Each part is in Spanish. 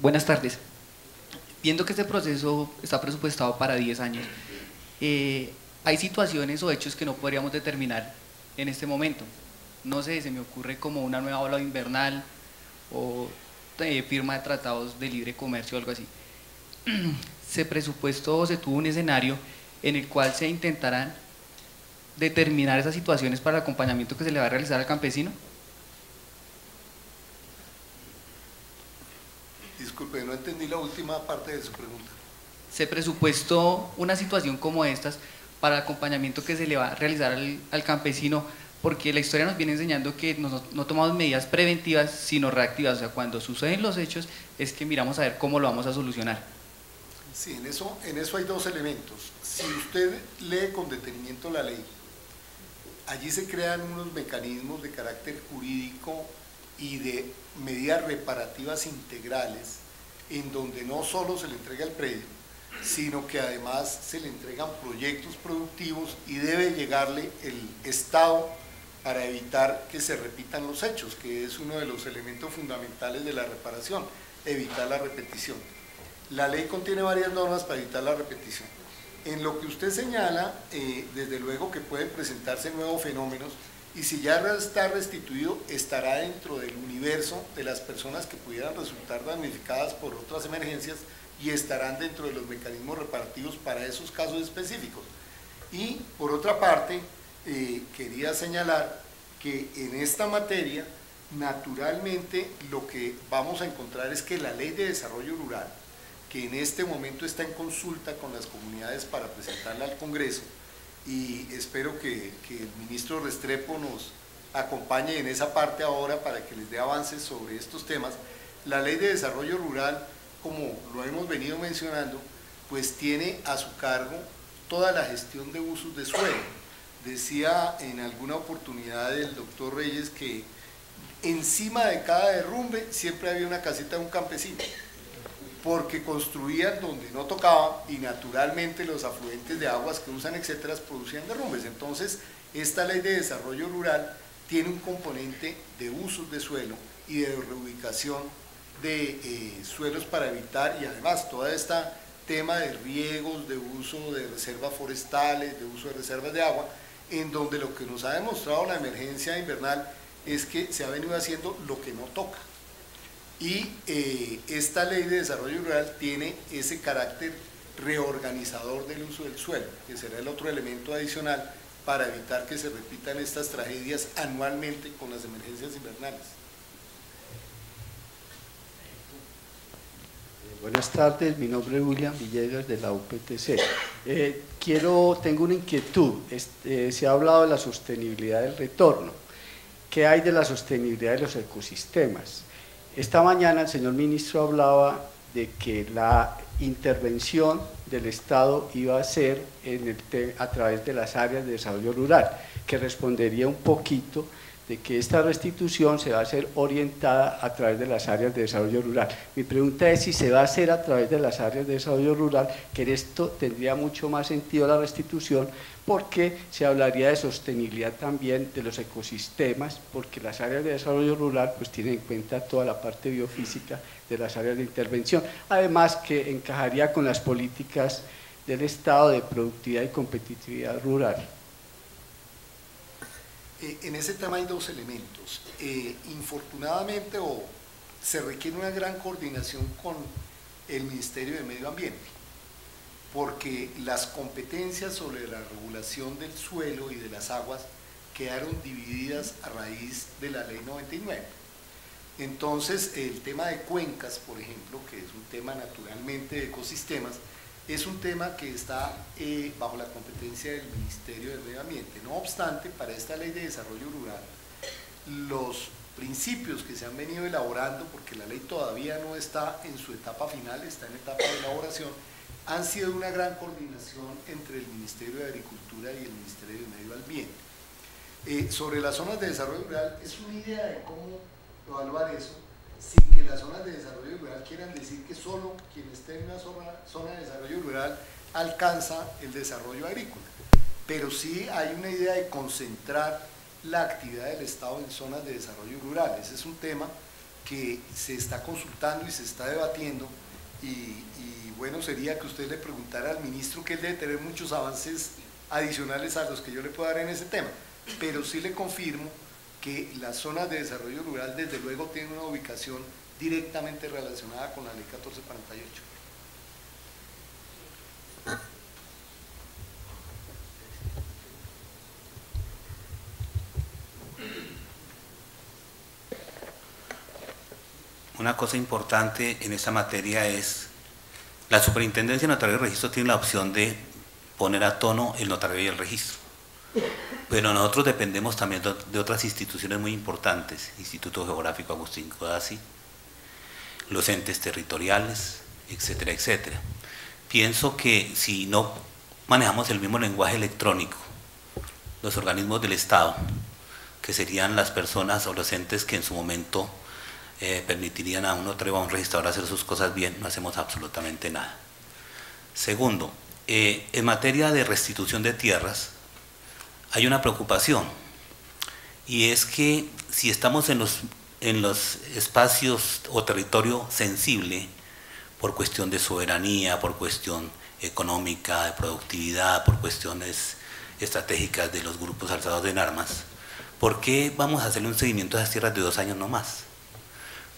Buenas tardes. Viendo que este proceso está presupuestado para 10 años, hay situaciones o hechos que no podríamos determinar en este momento. No sé, se me ocurre como una nueva ola invernal o firma de tratados de libre comercio o algo así. Se presupuestó o se tuvo un escenario en el cual se intentarán determinar esas situaciones para el acompañamiento que se le va a realizar al campesino. Disculpe, no entendí la última parte de su pregunta. Se presupuestó una situación como estas para el acompañamiento que se le va a realizar al campesino, porque la historia nos viene enseñando que no tomamos medidas preventivas sino reactivas, o sea, cuando suceden los hechos es que miramos a ver cómo lo vamos a solucionar. Sí, en eso hay dos elementos. Si usted lee con detenimiento la ley, allí se crean unos mecanismos de carácter jurídico y de medidas reparativas integrales, en donde no solo se le entrega el predio, sino que además se le entregan proyectos productivos y debe llegarle el Estado para evitar que se repitan los hechos, que es uno de los elementos fundamentales de la reparación, evitar la repetición. La ley contiene varias normas para evitar la repetición. En lo que usted señala, desde luego que pueden presentarse nuevos fenómenos, y si ya está restituido, estará dentro del universo de las personas que pudieran resultar damnificadas por otras emergencias y estarán dentro de los mecanismos reparativos para esos casos específicos. Y por otra parte, quería señalar que en esta materia, naturalmente, lo que vamos a encontrar es que la Ley de Desarrollo Rural, que en este momento está en consulta con las comunidades para presentarla al Congreso, y espero que el ministro Restrepo nos acompañe en esa parte ahora para que les dé avances sobre estos temas. La Ley de Desarrollo Rural, como lo hemos venido mencionando, pues tiene a su cargo toda la gestión de usos de suelo. Decía en alguna oportunidad el doctor Reyes que encima de cada derrumbe siempre había una casita de un campesino, porque construían donde no tocaba y naturalmente los afluentes de aguas que usan, etcétera, producían derrumbes. Entonces, esta Ley de Desarrollo Rural tiene un componente de usos de suelo y de reubicación de suelos para evitar, y además todo este tema de riegos, de uso de reservas forestales, de uso de reservas de agua, en donde lo que nos ha demostrado la emergencia invernal es que se ha venido haciendo lo que no toca. Y esta Ley de Desarrollo Rural tiene ese carácter reorganizador del uso del suelo, que será el otro elemento adicional para evitar que se repitan estas tragedias anualmente con las emergencias invernales. Buenas tardes, mi nombre es William Villegas de la UPTC. Tengo una inquietud. Se ha hablado de la sostenibilidad del retorno. ¿Qué hay de la sostenibilidad de los ecosistemas? Esta mañana el señor ministro hablaba de que la intervención del Estado iba a ser a través de las áreas de desarrollo rural, que respondería un poquito de que esta restitución se va a hacer orientada a través de las áreas de desarrollo rural. Mi pregunta es si se va a hacer a través de las áreas de desarrollo rural, que en esto tendría mucho más sentido la restitución, porque se hablaría de sostenibilidad también de los ecosistemas, porque las áreas de desarrollo rural pues tienen en cuenta toda la parte biofísica de las áreas de intervención, además que encajaría con las políticas del Estado de productividad y competitividad rural. En ese tema hay dos elementos. Infortunadamente, se requiere una gran coordinación con el Ministerio de Medio Ambiente, porque las competencias sobre la regulación del suelo y de las aguas quedaron divididas a raíz de la Ley 99. Entonces, el tema de cuencas, por ejemplo, que es un tema naturalmente de ecosistemas, es un tema que está bajo la competencia del Ministerio del Medio Ambiente. No obstante, para esta Ley de Desarrollo Rural, los principios que se han venido elaborando, porque la ley todavía no está en su etapa final, está en etapa de elaboración, han sido una gran coordinación entre el Ministerio de Agricultura y el Ministerio de Medio Ambiente. Sobre las zonas de desarrollo rural, es una idea de cómo evaluar eso, sin que las zonas de desarrollo rural quieran decir que solo quien esté en una zona de desarrollo rural alcanza el desarrollo agrícola. Pero sí hay una idea de concentrar la actividad del Estado en zonas de desarrollo rural. Ese es un tema que se está consultando y se está debatiendo, y bueno sería que usted le preguntara al ministro, que él debe tener muchos avances adicionales a los que yo le puedo dar en ese tema, pero sí le confirmo que las zonas de desarrollo rural desde luego tienen una ubicación directamente relacionada con la ley 1448. Una cosa importante en esta materia es, la Superintendencia de Notaría y Registro tiene la opción de poner a tono el notario y el registro, pero nosotros dependemos también de otras instituciones muy importantes, Instituto Geográfico Agustín Codazzi, los entes territoriales, etcétera, etcétera. Pienso que si no manejamos el mismo lenguaje electrónico, los organismos del Estado, que serían las personas o los entes que en su momento permitirían a un notario o a un registrador hacer sus cosas bien, no hacemos absolutamente nada. Segundo, en materia de restitución de tierras, hay una preocupación, y es que si estamos en los espacios o territorio sensible, por cuestión de soberanía, por cuestión económica, de productividad, por cuestiones estratégicas de los grupos alzados en armas, ¿por qué vamos a hacerle un seguimiento a esas tierras de 2 años no más?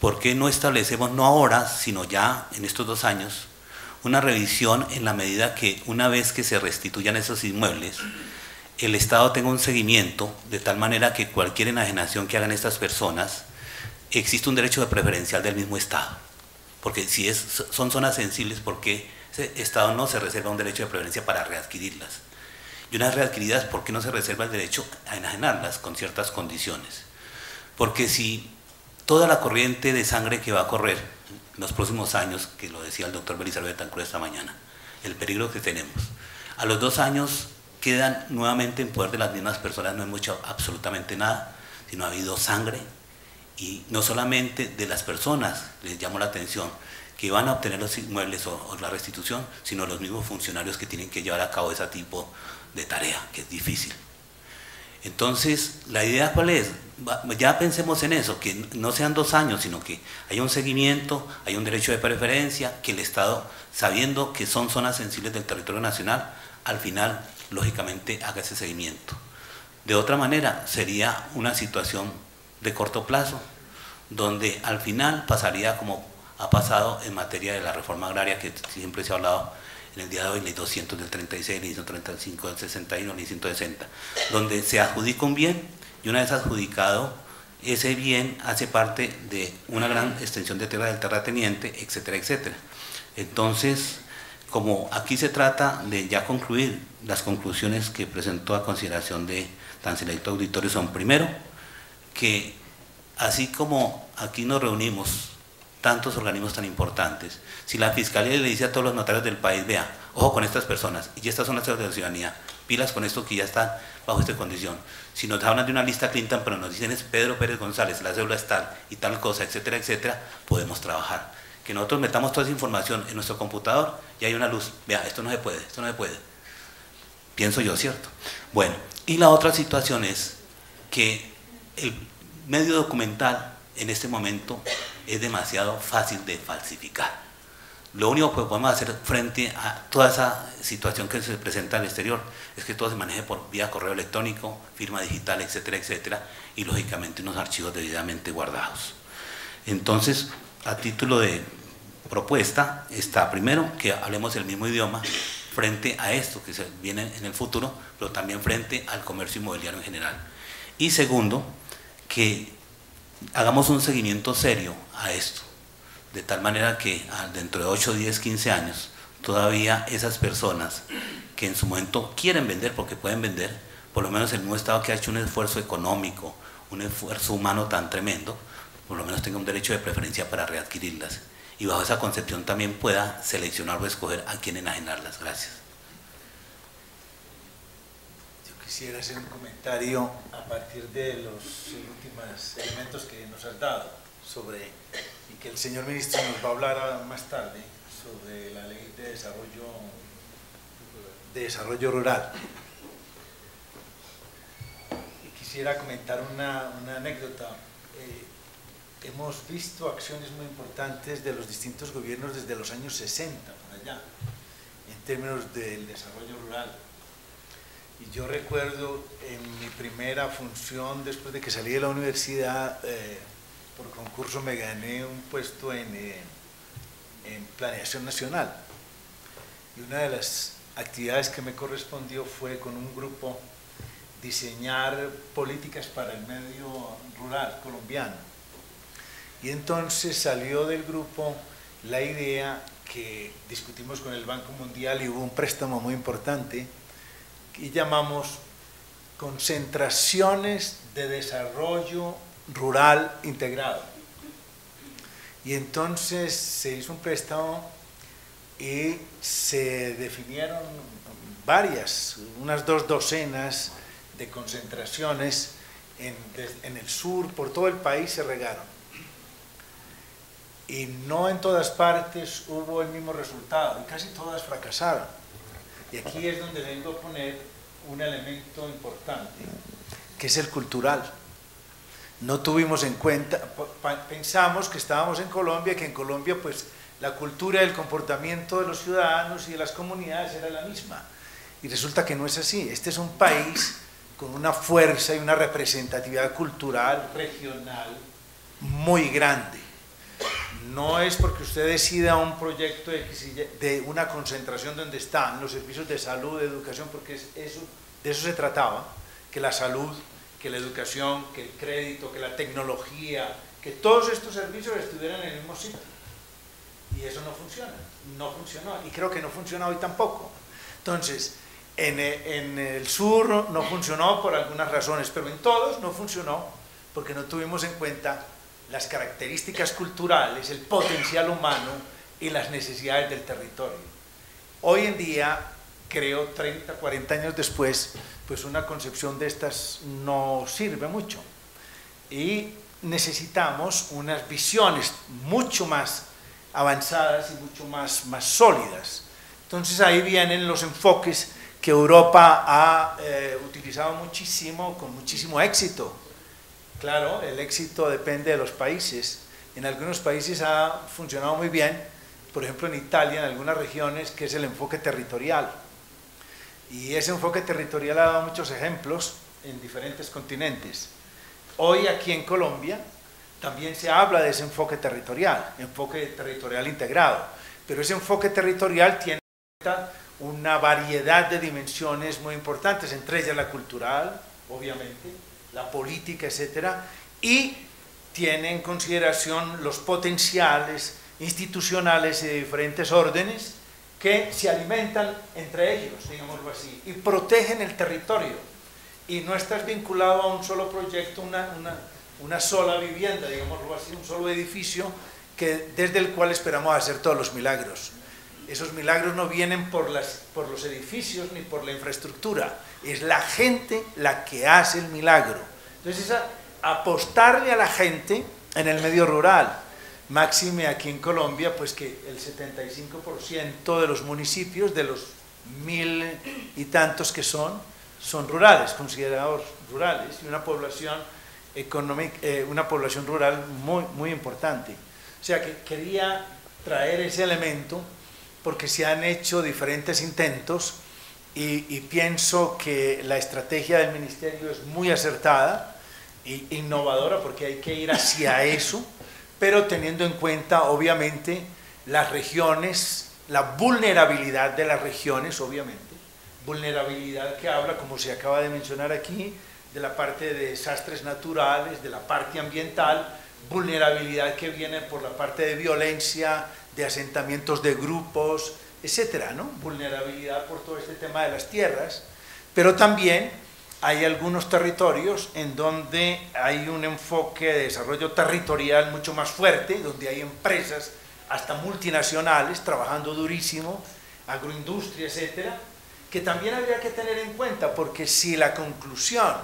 ¿Por qué no establecemos, no ahora, sino ya en estos 2 años, una revisión en la medida que una vez que se restituyan esos inmuebles, el Estado tenga un seguimiento de tal manera que cualquier enajenación que hagan estas personas, existe un derecho de preferencial del mismo Estado? Porque si son zonas sensibles, ¿por qué ese Estado no se reserva un derecho de preferencia para readquirirlas? Y una vez readquiridas, ¿por qué no se reserva el derecho a enajenarlas con ciertas condiciones? Porque si toda la corriente de sangre que va a correr en los próximos años, que lo decía el doctor Belisario Betancur esta mañana, el peligro que tenemos, a los 2 años quedan nuevamente en poder de las mismas personas, no hemos hecho absolutamente nada, sino ha habido sangre, y no solamente de las personas, les llamo la atención, que van a obtener los inmuebles o la restitución, sino los mismos funcionarios que tienen que llevar a cabo ese tipo de tarea, que es difícil. Entonces, ¿la idea cuál es? Ya pensemos en eso, que no sean 2 años, sino que haya un seguimiento, hay un derecho de preferencia, que el Estado, sabiendo que son zonas sensibles del territorio nacional, al final, lógicamente, haga ese seguimiento. De otra manera, sería una situación de corto plazo, donde al final pasaría como ha pasado en materia de la reforma agraria, que siempre se ha hablado en el día de hoy, ley 200 del 36, ley 135 del 61, ley 160, donde se adjudica un bien, y una vez adjudicado, ese bien hace parte de una gran extensión de tierra del terrateniente, etcétera, etcétera. Entonces, como aquí se trata de ya concluir, las conclusiones que presentó a consideración de tan selecto auditorio son, primero, que así como aquí nos reunimos tantos organismos tan importantes, si la Fiscalía le dice a todos los notarios del país, vea, ojo con estas personas, y estas son las de la ciudadanía, pilas con esto que ya está bajo esta condición. Si nos hablan de una lista Clinton, pero nos dicen es Pedro Pérez González, la cédula es tal y tal cosa, etcétera, etcétera, podemos trabajar. Que nosotros metamos toda esa información en nuestro computador y hay una luz, vea, esto no se puede, esto no se puede. Pienso yo, ¿cierto? Bueno, y la otra situación es que el medio documental en este momento es demasiado fácil de falsificar. Lo único que podemos hacer frente a toda esa situación que se presenta al exterior es que todo se maneje por vía correo electrónico, firma digital, etcétera, etcétera, y lógicamente unos archivos debidamente guardados. Entonces, a título de propuesta está primero que hablemos el mismo idioma frente a esto que se viene en el futuro, pero también frente al comercio inmobiliario en general. Y segundo, que hagamos un seguimiento serio a esto, de tal manera que dentro de 8, 10, 15 años, todavía esas personas que en su momento quieren vender, porque pueden vender, por lo menos el mismo Estado que ha hecho un esfuerzo económico, un esfuerzo humano tan tremendo, por lo menos tenga un derecho de preferencia para readquirirlas. Y bajo esa concepción también pueda seleccionar o escoger a quién enajenarlas. Gracias. Yo quisiera hacer un comentario a partir de los últimos elementos que nos has dado sobre, y que el señor ministro nos va a hablar más tarde, sobre la ley de desarrollo rural. Y quisiera comentar una anécdota. hemos visto acciones muy importantes de los distintos gobiernos desde los años 60 por allá, en términos del desarrollo rural. Y yo recuerdo en mi primera función, después de que salí de la universidad, por concurso me gané un puesto en Planeación Nacional. Y una de las actividades que me correspondió fue con un grupo diseñar políticas para el medio rural colombiano. Y entonces salió del grupo la idea que discutimos con el Banco Mundial y hubo un préstamo muy importante y llamamos concentraciones de desarrollo rural integrado. Y entonces se hizo un préstamo y se definieron unas 2 docenas de concentraciones en el sur, por todo el país se regaron. Y no en todas partes hubo el mismo resultado, y casi todas fracasaron. Y aquí es donde vengo a poner un elemento importante, que es el cultural. No tuvimos en cuenta, pensamos que estábamos en Colombia, que en Colombia pues la cultura y el comportamiento de los ciudadanos y de las comunidades era la misma. Y resulta que no es así. Este es un país con una fuerza y una representatividad cultural regional muy grande. No es porque usted decida un proyecto de una concentración donde están los servicios de salud, de educación, porque de eso se trataba, que la salud, que la educación, que el crédito, que la tecnología, que todos estos servicios estuvieran en el mismo sitio. Y eso no funciona, no funcionó, y creo que no funciona hoy tampoco. Entonces, en el sur no funcionó por algunas razones, pero en todos no funcionó porque no tuvimos en cuenta las características culturales, el potencial humano y las necesidades del territorio. Hoy en día, creo 30, 40 años después, pues una concepción de estas no sirve mucho. Y necesitamos unas visiones mucho más avanzadas y mucho más sólidas. Entonces ahí vienen los enfoques que Europa ha utilizado muchísimo, con muchísimo éxito. Claro, el éxito depende de los países. En algunos países ha funcionado muy bien, por ejemplo en Italia, en algunas regiones, que es el enfoque territorial. Y ese enfoque territorial ha dado muchos ejemplos en diferentes continentes. Hoy aquí en Colombia también se habla de ese enfoque territorial integrado, pero ese enfoque territorial tiene en cuenta una variedad de dimensiones muy importantes, entre ellas la cultural, obviamente, la política, etcétera, y tiene en consideración los potenciales institucionales de diferentes órdenes que se alimentan entre ellos, digámoslo así, y protegen el territorio. Y no estás vinculado a un solo proyecto, una sola vivienda, digámoslo así, un solo edificio desde el cual esperamos hacer todos los milagros. Esos milagros no vienen por los edificios ni por la infraestructura, es la gente la que hace el milagro. Entonces es apostarle a la gente en el medio rural. Máxime aquí en Colombia, pues que el 75% de los municipios, de los 1000 y tantos que son rurales, considerados rurales, y una población una población rural muy importante. O sea que quería traer ese elemento porque se han hecho diferentes intentos y pienso que la estrategia del Ministerio es muy acertada e innovadora porque hay que ir hacia eso, pero teniendo en cuenta obviamente las regiones, la vulnerabilidad de las regiones, obviamente, vulnerabilidad que habla, como se acaba de mencionar aquí, de la parte de desastres naturales, de la parte ambiental, vulnerabilidad que viene por la parte de violencia, de asentamientos de grupos, etcétera, ¿no? Vulnerabilidad por todo este tema de las tierras, pero también hay algunos territorios en donde hay un enfoque de desarrollo territorial mucho más fuerte, donde hay empresas hasta multinacionales trabajando durísimo, agroindustria, etcétera, que también habría que tener en cuenta, porque si la conclusión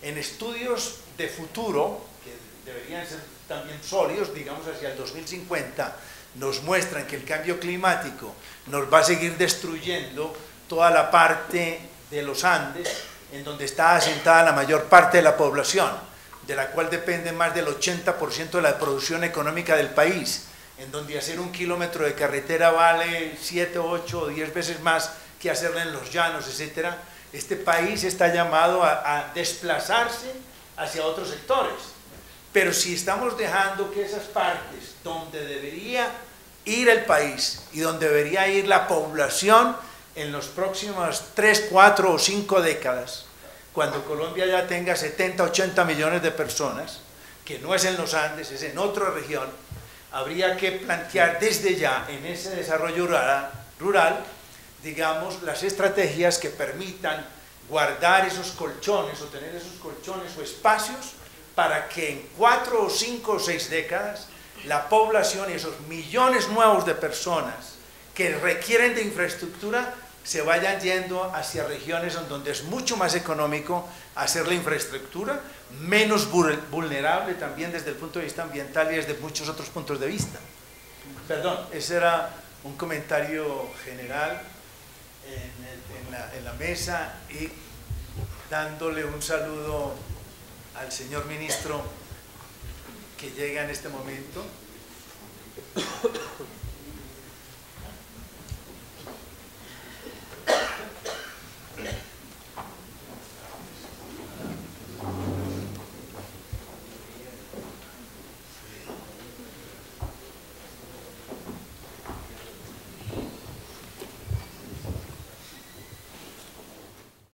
en estudios de futuro, que deberían ser también sólidos, digamos hacia el 2050, nos muestran que el cambio climático nos va a seguir destruyendo toda la parte de los Andes, en donde está asentada la mayor parte de la población, de la cual depende más del 80% de la producción económica del país, en donde hacer un kilómetro de carretera vale 7, 8 o 10 veces más que hacerla en los llanos, etc., este país está llamado a desplazarse hacia otros sectores. Pero si estamos dejando que esas partes donde debería ir el país y donde debería ir la población en los próximos 3, 4 o 5 décadas, cuando Colombia ya tenga 70, 80 millones de personas, que no es en los Andes, es en otra región, habría que plantear desde ya en ese desarrollo rural, digamos, las estrategias que permitan guardar esos colchones o tener esos colchones o espacios para que en 4 o 5 o 6 décadas la población y esos millones nuevos de personas que requieren de infraestructura se vayan yendo hacia regiones donde es mucho más económico hacer la infraestructura, menos vulnerable también desde el punto de vista ambiental y desde muchos otros puntos de vista. Perdón, ese era un comentario general en la mesa, y dándole un saludo al señor ministro que llega en este momento.